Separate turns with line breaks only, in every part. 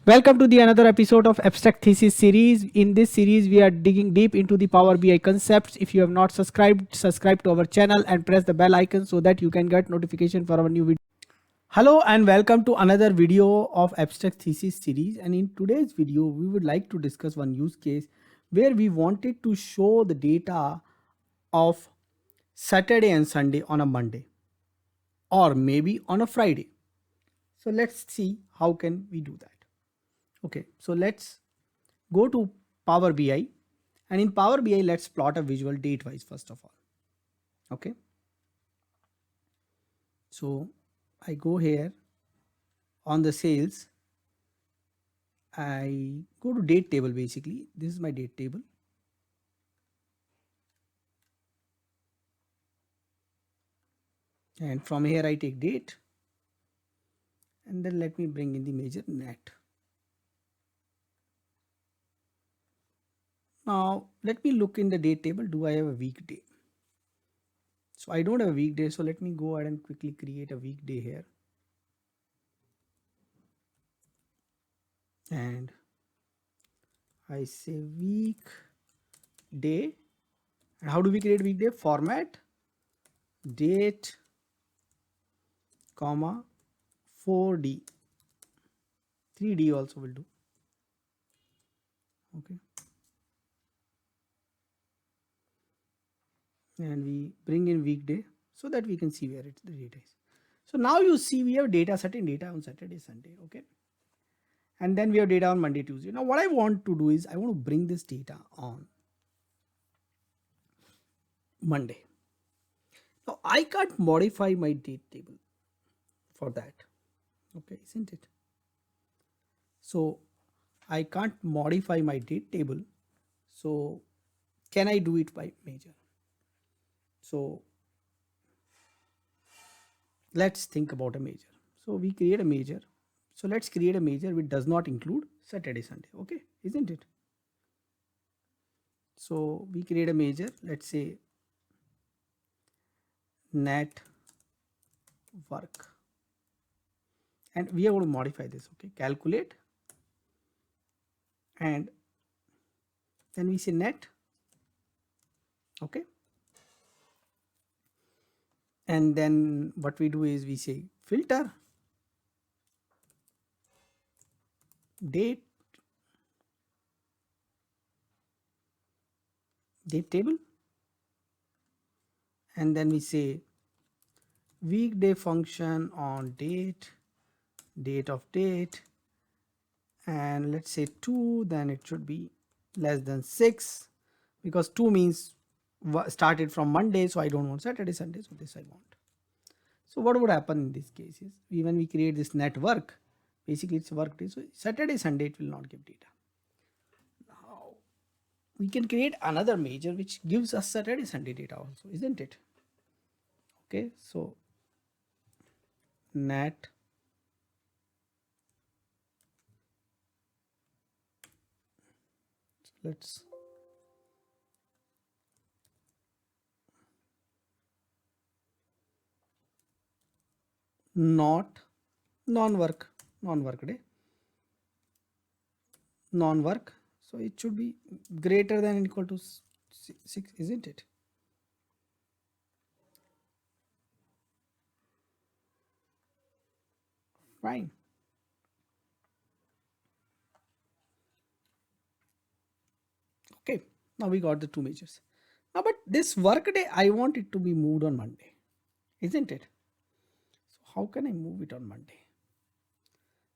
Welcome to the another episode of Abstract Thesis series. In this series, we are digging deep into the Power BI concepts. If you have not subscribed, subscribe to our channel and press the bell icon so that you can get notification for our new video. Hello and welcome to another video of Abstract Thesis series. And in today's video, we would like to discuss one use case where we wanted to show the data of Saturday and Sunday on a Monday or maybe on a Friday. So let's see how can we do that. Okay, so let's go to Power BI, and in Power BI, let's plot a visual date wise first of all. Okay, so I go here on the sales, I go to date table. Basically, this is my date table. And from here I take date, and then let me bring in the measure net. Now let me look in the date table. Do I have a weekday? So I don't have a weekday, so let me go ahead and quickly create a weekday here. And I say weekday. And how do we create weekday? Format date comma 4D. 3D also will do. Okay, and we bring in weekday so that we can see where the data is. So now you see we have data, certain data on Saturday, Sunday. Okay, and then we have data on Monday, Tuesday. Now what I want to do is I want to bring this data on Monday. Now I can't modify my date table for that. Okay, isn't it? So I can't modify my date table. So can I do it by measure? So let's think about a measure. So we create a measure. So let's create a measure which does not include Saturday, Sunday. Okay, isn't it? So we create a measure. Let's say net work, and we are going to modify this. Okay, calculate, and then we say net. Okay, and then what we do is we say filter date table, and then we say weekday function on date of date, and let's say 2, then it should be less than 6 because 2 means started from Monday, so I don't want Saturday, Sunday, so this I want. So what would happen in this case is when we create this network, basically it's work day, so Saturday, Sunday it will not give data. Now we can create another measure which gives us Saturday, Sunday data also, isn't it? Okay, so net let's not non-work day, non-work, so it should be greater than or equal to 6, isn't it? Fine. Okay, now we got the two measures. Now but this work day I want it to be moved on Monday, isn't it? So how can I move it on Monday?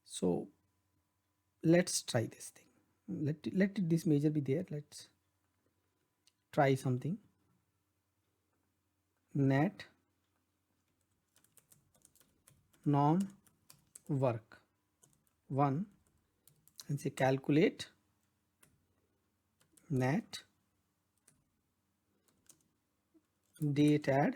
So let's try this thing. Let this measure be there. Let's try something. Net non work 1, and say calculate net date add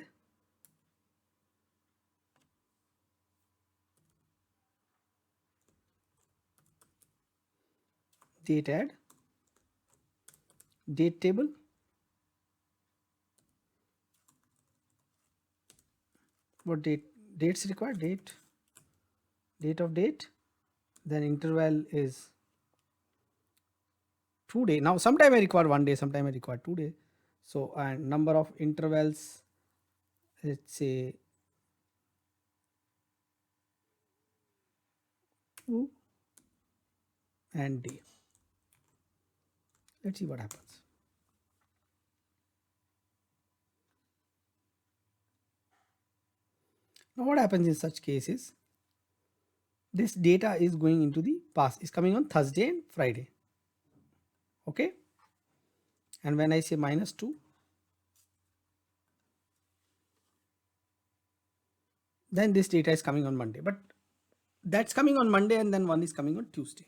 date table, what dates required, date of date then interval is 2 day. Now sometime I require 1 day, sometime I require 2 day. So and number of intervals, let's say 2 and day. Let's see what happens. Now what happens in such cases, this data is going into the past, is coming on Thursday and Friday. Okay, and when I say -2, then this data is coming on Monday, but that's coming on Monday and then one is coming on Tuesday.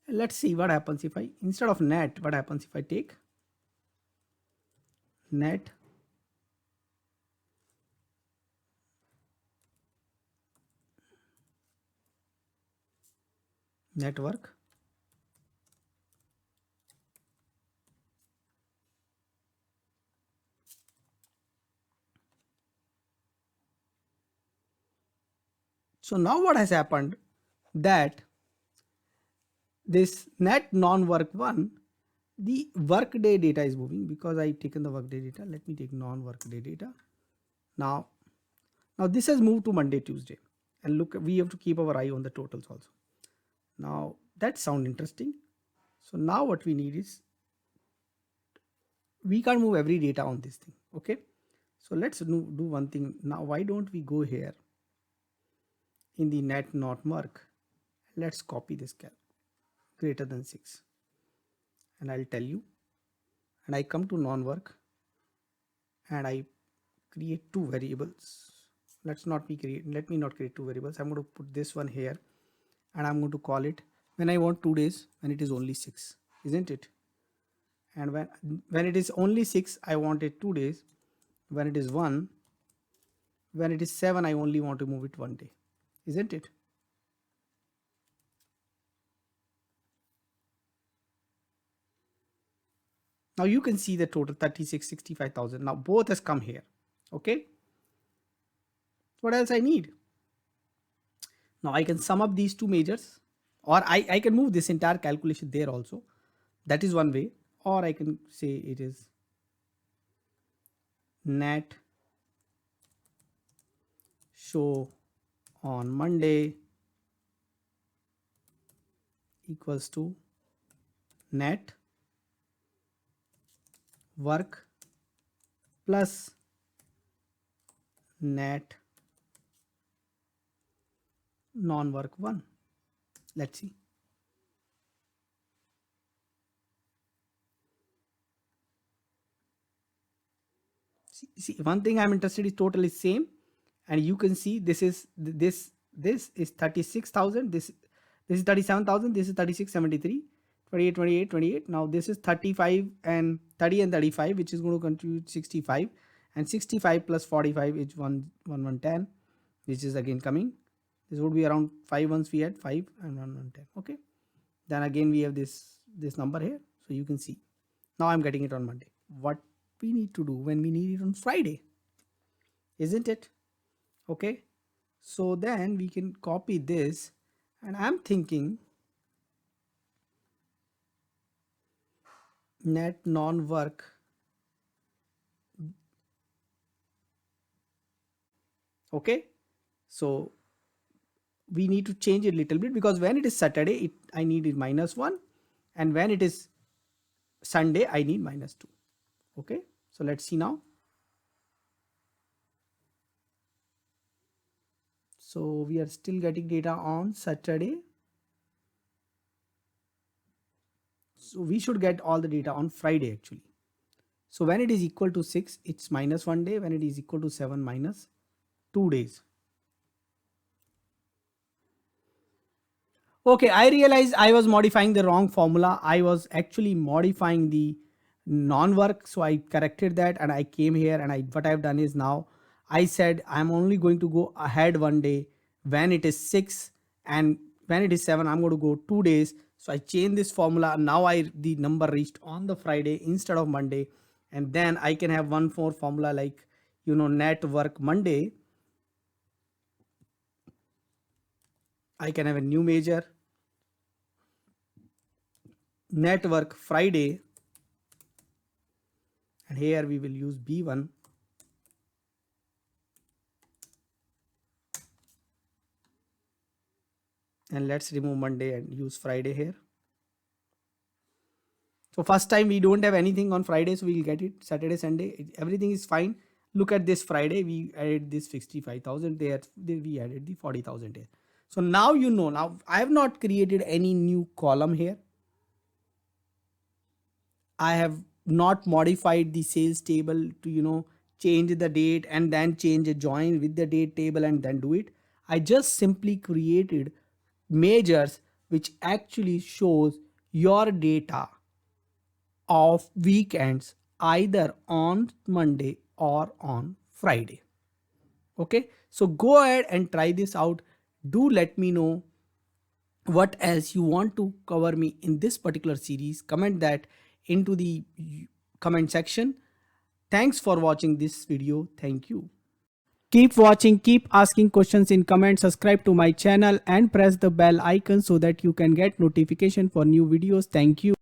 And let's see what happens if I, instead of net, what happens if I take net network So now what has happened, that this net non-work one, the workday data is moving because I taken the workday data. Let me take non-workday data. Now this has moved to Monday, Tuesday, and look, we have to keep our eye on the totals also. Now that sound interesting. So now what we need is, we can't move every data on this thing. Okay, so let's do one thing. Now why don't we go here in the net not work, let's copy this greater than 6, and I'll tell you, and I come to non-work and I create two variables. Let me not create two variables. I'm going to put this one here and I'm going to call it, when I want 2 days, when it is only 6, isn't it? And when it is only 6, I want it 2 days. When it is 1, when it is 7, I only want to move it 1 day, isn't it? Now you can see the total 36, 65,000. Now both has come here. Okay. What else I need? Now I can sum up these two measures, or I can move this entire calculation there also. That is one way. Or I can say it is net show on Monday equals to net work plus net non-work one. Let's see. See, one thing I'm interested is total is same, and you can see this is 36,000, this is 37,000, this is 3673, 28, 28, 28. Now this is 35 and 30 and 35, which is going to contribute 65, and 65 plus 45 is 110, which is again coming. This would be around 5 ones we had, 5 and 110. Okay, then again we have this number here, so you can see now I'm getting it on Monday. What we need to do when we need it on Friday, isn't it? Okay, so then we can copy this, and I'm thinking net non-work okay, so we need to change it a little bit, because when it is Saturday I need it -1, and when it is Sunday I need -2. Okay, so let's see now. So we are still getting data on Saturday, so we should get all the data on Friday actually. So when it is equal to 6, it's -1 day. When it is equal to 7, -2 days. Okay, I realized I was modifying the wrong formula. I was actually modifying the non-work, so I corrected that, and I came here, and what I've done is, now I said I'm only going to go ahead 1 day when it is 6, and when it is 7 I'm going to go 2 days. So I changed this formula. Now the number reached on the Friday instead of Monday, and then I can have one more formula, like, net work Monday. I can have a new measure, network Friday, and here we will use B1. And let's remove Monday and use Friday here. So first time we don't have anything on Friday, so we'll get it Saturday, Sunday, everything is fine. Look at this Friday, we added this 65,000 there, we added the 40,000 here. So now you know, now I have not created any new column here. I have not modified the sales table to change the date and then change a join with the date table and then do it. I just simply created measures which actually shows your data of weekends either on Monday or on Friday. Okay, so go ahead and try this out. Do let me know what else you want to cover me in this particular series. Comment that into the comment section. Thanks for watching this video. Thank you. Keep watching, keep asking questions in comments, subscribe to my channel and press the bell icon so that you can get notification for new videos. Thank you.